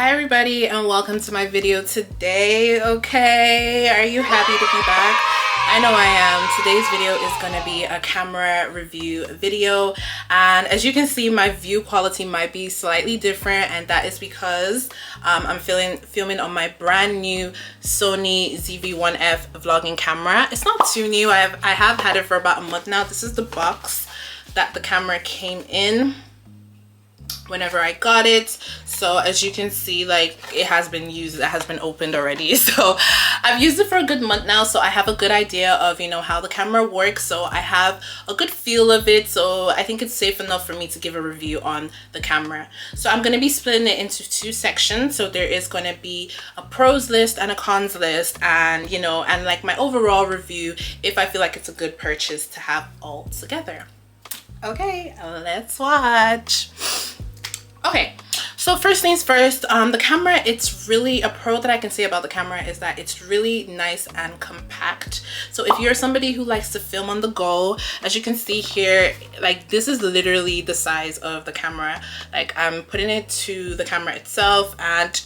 Hi everybody and welcome to my video today. Okay, are you happy to be back? I know I am. Today's video is going to be a camera review video, and as you can see, my view quality might be slightly different, and that is because I'm filming on my brand new Sony ZV-1F vlogging camera. It's not too new. I have had it for about a month now. This is the box that the camera came in whenever I got it. So as you can see, like, it has been used, it has been opened already. So I've used it for a good month now, so I have a good idea of, you know, how the camera works. So I have a good feel of it, so I think it's safe enough for me to give a review on the camera. So I'm going to be splitting it into two sections. So there is going to be a pros list and a cons list, and you know, and like my overall review if I feel like it's a good purchase to have all together. Okay, let's watch. Okay, so first things first, the camera, it's really, a pro that I can say about the camera is that it's really nice and compact. So if you're somebody who likes to film on the go, as you can see here, like, this is literally the size of the camera. Like, I'm putting it to the camera itself, and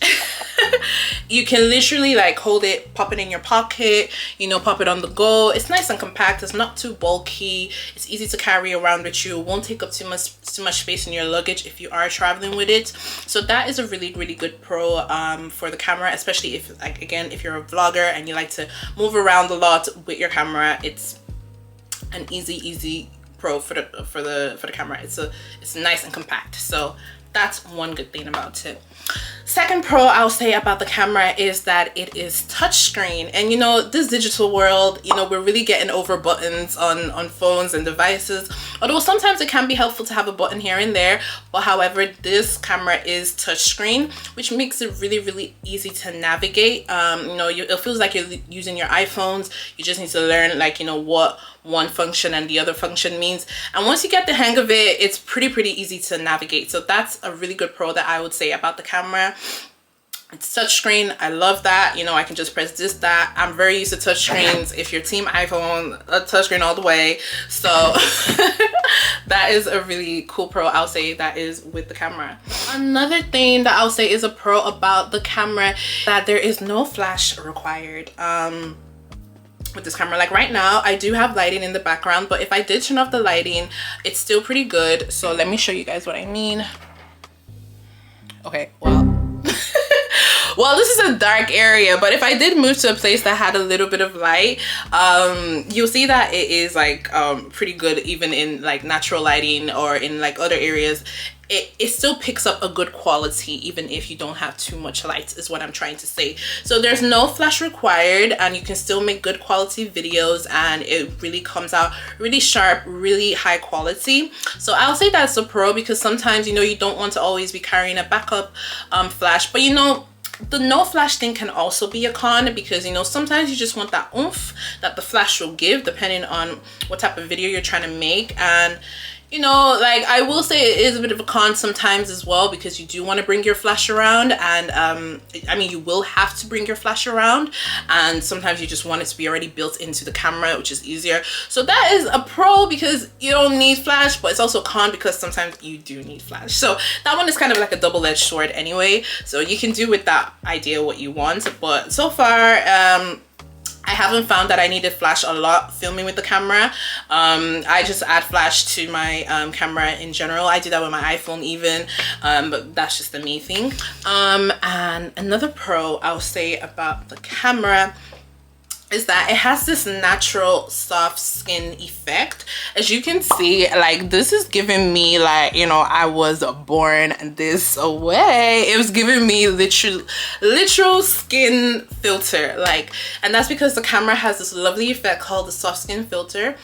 you can literally like hold it, pop it in your pocket, you know, pop it on the go. It's nice and compact. It's not too bulky. It's easy to carry around with you. It won't take up too much space in your luggage if you are traveling with it. So that is a really good pro for the camera, especially if, like, again, if you're a vlogger and you like to move around a lot with your camera. It's an easy pro for the camera. It's nice and compact. So that's one good thing about it. Second pro I'll say about the camera is that it is touchscreen. And you know, this digital world, you know, we're really getting over buttons on phones and devices, although sometimes it can be helpful to have a button here and there. But however, this camera is touchscreen, which makes it really easy to navigate. You know, it feels like you're using your iPhones. You just need to learn, like, you know, what one function and the other function means, and once you get the hang of it, it's pretty easy to navigate. So that's a really good pro that I would say about the camera. It's touchscreen. I love that. You know, I can just press this, that. I'm very used to touchscreens. If you're team iPhone, a touchscreen all the way. So that is a really cool pro I'll say that is with the camera. Another thing that I'll say is a pro about the camera, that there is no flash required with this camera. Like right now I do have lighting in the background, but if I did turn off the lighting, it's still pretty good. So let me show you guys what I mean. Okay, well well, this is a dark area, but if I did move to a place that had a little bit of light, you'll see that it is like pretty good even in like natural lighting or in like other areas. It still picks up a good quality even if you don't have too much light, is what I'm trying to say. So there's no flash required, and you can still make good quality videos, and it really comes out really sharp, really high quality. So I'll say that's a pro, because sometimes, you know, you don't want to always be carrying a backup flash. But you know, the no flash thing can also be a con, because you know, sometimes you just want that oomph that the flash will give depending on what type of video you're trying to make. And you know, like, I will say it is a bit of a con sometimes as well, because you do want to bring your flash around, and I mean, you will have to bring your flash around, and sometimes you just want it to be already built into the camera, which is easier. So that is a pro, because you don't need flash, but it's also a con because sometimes you do need flash. So that one is kind of like a double-edged sword anyway. So you can do with that idea what you want, but so far I haven't found that I needed flash a lot filming with the camera. I just add flash to my camera in general. I do that with my iPhone even, but that's just the me thing. And another pro I'll say about the camera is that it has this natural soft skin effect. As you can see, like, this is giving me, like, you know, I was born this way. It was giving me literal skin filter, like, and that's because the camera has this lovely effect called the soft skin filter.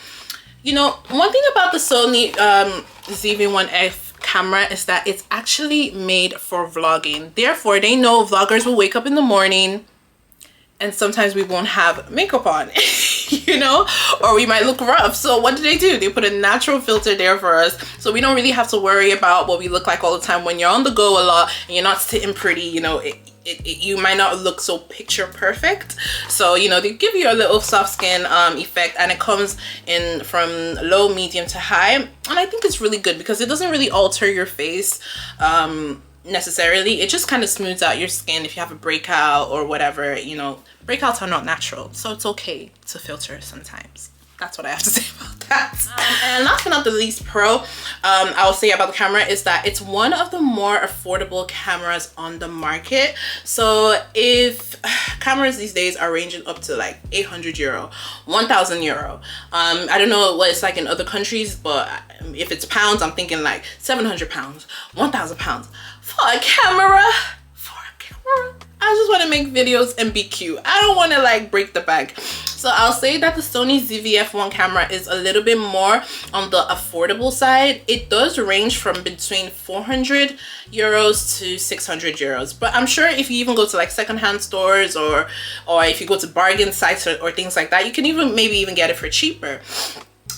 You know, one thing about the Sony ZV-1F camera is that it's actually made for vlogging. Therefore, they know vloggers will wake up in the morning and sometimes we won't have makeup on, you know, or we might look rough. So what do? They put a natural filter there for us, so we don't really have to worry about what we look like all the time. When you're on the go a lot and you're not sitting pretty, you know, you might not look so picture perfect. So, you know, they give you a little soft skin effect, and it comes in from low, medium to high, and I think it's really good because it doesn't really alter your face necessarily. It just kind of smooths out your skin if you have a breakout or whatever. You know, breakouts are not natural, so it's okay to filter sometimes. That's what I have to say about that. And last but not the least pro I will say about the camera is that it's one of the more affordable cameras on the market. So if cameras these days are ranging up to like 800 euro, 1000 euro, I don't know what it's like in other countries, but if it's pounds, I'm thinking like 700 pounds, 1000 pounds for a camera. I just want to make videos and be cute. I don't want to like break the bank. So I'll say that the Sony ZV-1F camera is a little bit more on the affordable side. It does range from between 400 euros to 600 euros. But I'm sure if you even go to like secondhand stores or if you go to bargain sites or things like that, you can even maybe even get it for cheaper.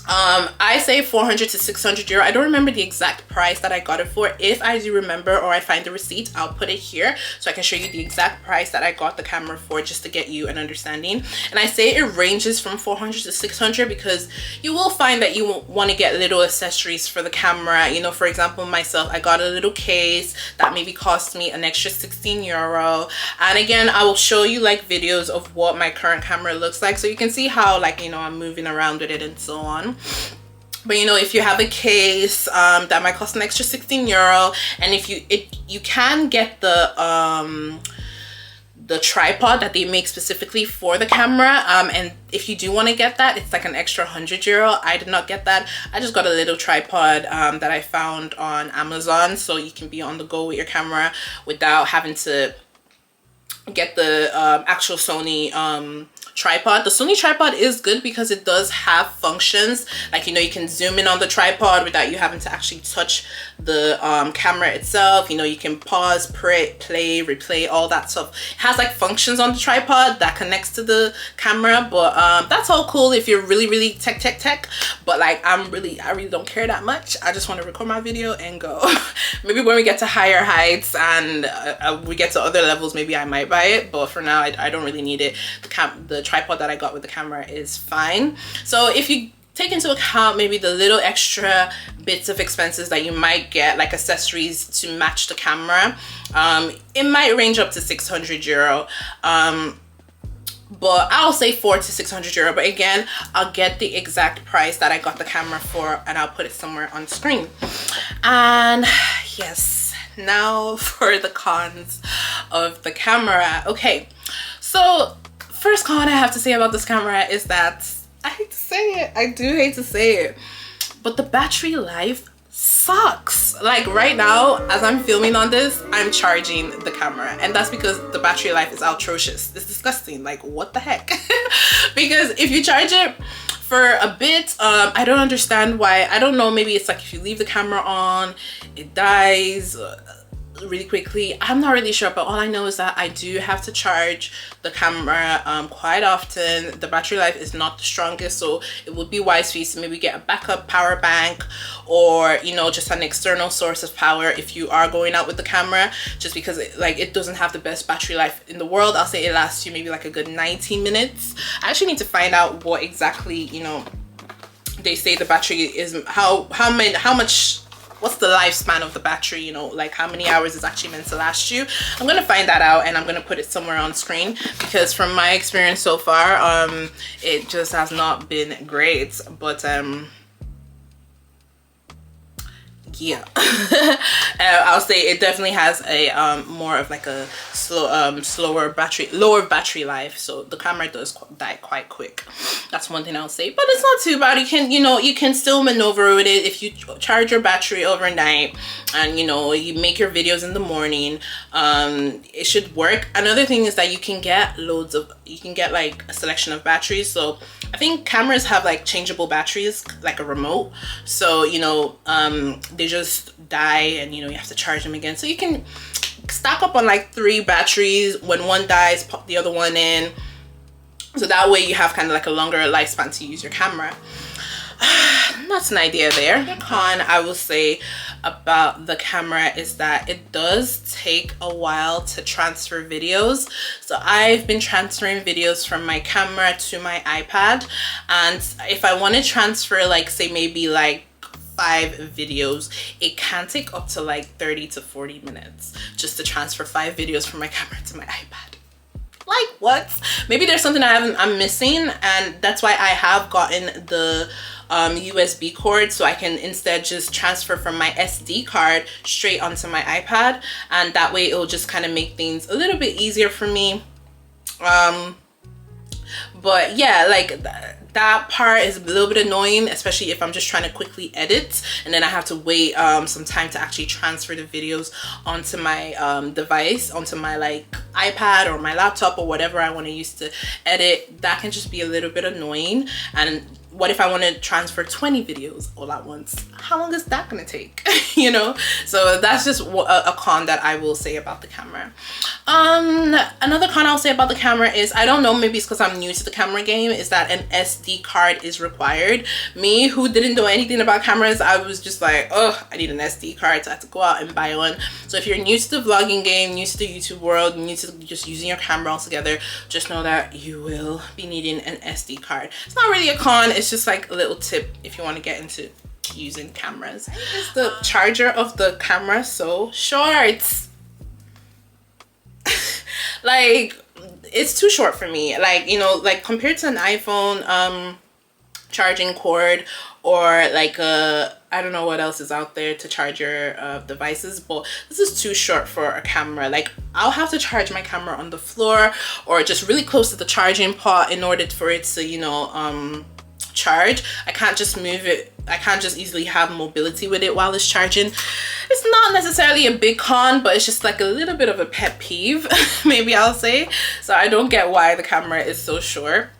I say 400 to 600 euro. I don't remember the exact price that I got it for. If I do remember or I find the receipt, I'll put it here so I can show you the exact price that I got the camera for, just to get you an understanding. And I say it ranges from 400 to 600 because you will find that you want to get little accessories for the camera. You know, for example, myself, I got a little case that maybe cost me an extra 16 euro. And again, I will show you like videos of what my current camera looks like so you can see how, like, you know, I'm moving around with it and so on. But you know, if you have a case that might cost an extra 16 euro, and if you can get the tripod that they make specifically for the camera, and if you do want to get that, it's like an extra 100 euro. I did not get that. I just got a little tripod that I found on Amazon, so you can be on the go with your camera without having to get the actual Sony tripod. The Sony tripod is good because it does have functions, like, you know, you can zoom in on the tripod without you having to actually touch the camera itself. You know, you can pause, play, replay, all that stuff. It has like functions on the tripod that connects to the camera, but that's all cool if you're really tech. But like, I really don't care that much. I just want to record my video and go. Maybe when we get to higher heights and we get to other levels, maybe I might buy it, but for now I don't really need it. The tripod that I got with the camera is fine. So if you take into account maybe the little extra bits of expenses that you might get, like accessories to match the camera, it might range up to 600 euro. But I'll say 400 to 600 euro. But again, I'll get the exact price that I got the camera for and I'll put it somewhere on screen. And yes, now for the cons of the camera. Okay, so first con I have to say about this camera is that, I hate to say it, I do hate to say it, but the battery life sucks. Like right now, as I'm filming on this, I'm charging the camera, and that's because the battery life is atrocious. It's disgusting. Like, what the heck? Because if you charge it for a bit, I don't understand why. I don't know, maybe it's like if you leave the camera on, it dies really quickly. I'm not really sure, but all I know is that I do have to charge the camera quite often. The battery life is not the strongest, so it would be wise for you to maybe get a backup power bank, or you know, just an external source of power if you are going out with the camera, just because it doesn't have the best battery life in the world. I'll say it lasts you maybe like a good 90 minutes. I actually need to find out what exactly, you know, they say the battery is, how much, what's the lifespan of the battery, you know, like how many hours is actually meant to last you. I'm gonna find that out and I'm gonna put it somewhere on screen, because from my experience so far, it just has not been great. But yeah. I'll say it definitely has a more of like a lower battery life, so the camera does die quite quick. That's one thing I'll say, but it's not too bad. You can, you know, you can still maneuver with it if you charge your battery overnight and, you know, you make your videos in the morning. It should work. Another thing is that you can get like a selection of batteries. So I think cameras have like changeable batteries, like a remote, so you know, they just die and, you know, you have to charge them again. So you can stock up on like 3 batteries. When one dies, pop the other one in, so that way you have kind of like a longer lifespan to use your camera. That's an idea there. The con I will say about the camera is that it does take a while to transfer videos. So I've been transferring videos from my camera to my iPad, and if I want to transfer, like say maybe like 5 videos. It can take up to like 30 to 40 minutes just to transfer 5 videos from my camera to my iPad. Like, what? Maybe there's something I'm missing, and that's why I have gotten the USB cord, so I can instead just transfer from my SD card straight onto my iPad, and that way it will just kind of make things a little bit easier for me. But yeah, like that part is a little bit annoying, especially if I'm just trying to quickly edit and then I have to wait some time to actually transfer the videos onto my device, onto my like iPad or my laptop or whatever I want to use to edit. That can just be a little bit annoying. And what if I want to transfer 20 videos all at once? How long is that gonna take? You know? So that's just a con that I will say about the camera. Another con I'll say about the camera is, I don't know, maybe it's because I'm new to the camera game, is that an SD card is required. Me, who didn't know anything about cameras, I was just like, oh, I need an SD card, so I had to go out and buy one. So if you're new to the vlogging game, new to the YouTube world, new to just using your camera altogether, just know that you will be needing an SD card. It's not really a con, it's just like a little tip if you want to get into using cameras. Is the charger of the camera so short? Like, it's too short for me. Like, you know, like compared to an iPhone charging cord, or like I don't know what else is out there to charge your devices, but this is too short for a camera. Like, I'll have to charge my camera on the floor or just really close to the charging pot in order for it to, you know, charge. I can't just move it. I can't just easily have mobility with it while it's charging. It's not necessarily a big con, but it's just like a little bit of a pet peeve, maybe I'll say. So I don't get why the camera is so short.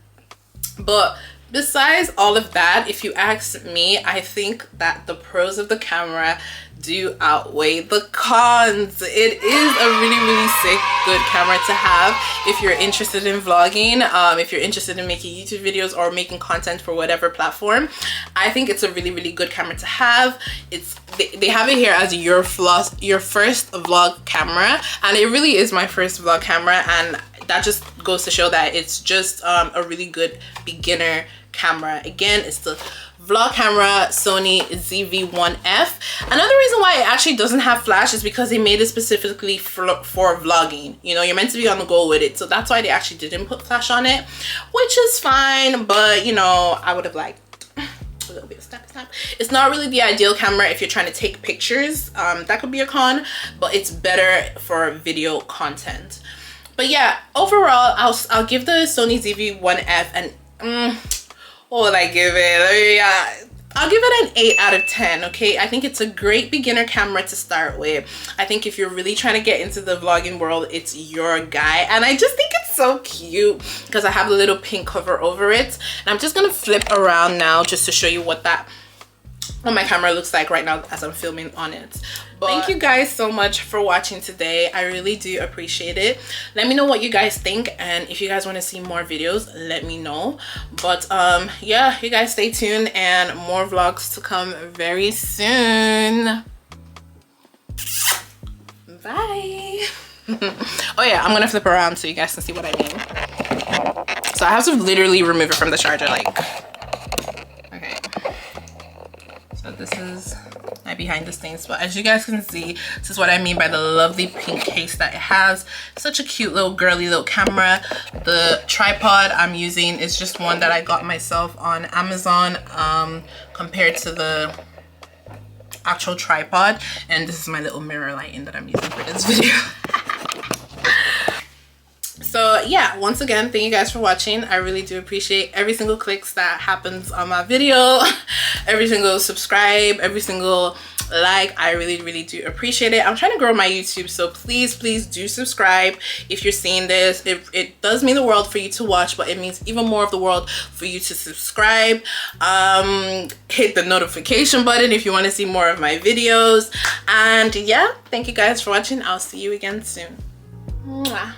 But besides all of that, if you ask me, I think that the pros of the camera do outweigh the cons. It is a really sick, good camera to have if you're interested in vlogging, if you're interested in making YouTube videos or making content for whatever platform. I think it's a really good camera to have. It's they have it here as your first vlog camera, and it really is my first vlog camera, and that just goes to show that it's just a really good beginner camera. Again, it's the vlog camera Sony ZV-1F. Another reason why it actually doesn't have flash is because they made it specifically for vlogging. You know, you're meant to be on the go with it, so that's why they actually didn't put flash on it, which is fine. But you know, I would have liked a little bit of snap. It's not really the ideal camera if you're trying to take pictures. That could be a con, but it's better for video content. But yeah, overall, I'll give the Sony ZV-1F an what would I give it? I'll give it an 8 out of 10, okay? I think it's a great beginner camera to start with. I think if you're really trying to get into the vlogging world, it's your guy. And I just think it's so cute because I have a little pink cover over it. And I'm just gonna flip around now just to show you what my camera looks like right now as I'm filming on it. But thank you guys so much for watching today. I really do appreciate it. Let me know what you guys think, and if you guys want to see more videos, let me know. But yeah, you guys stay tuned, and more vlogs to come very soon. Bye. Oh yeah, I'm gonna flip around so you guys can see what I mean. So I have to literally remove it from the charger, like, okay. So this is my behind the scenes, but as you guys can see, this is what I mean by the lovely pink case that it has. Such a cute little girly little camera. The tripod I'm using is just one that I got myself on Amazon, compared to the actual tripod. And this is my little mirror lighting that I'm using for this video. So yeah, once again, thank you guys for watching. I really do appreciate every single clicks that happens on my video, every single subscribe, every single like. I really do appreciate it. I'm trying to grow my YouTube, so please do subscribe if you're seeing this. It does mean the world for you to watch, but it means even more of the world for you to subscribe. Hit the notification button if you want to see more of my videos. And yeah, thank you guys for watching. I'll see you again soon. Mwah.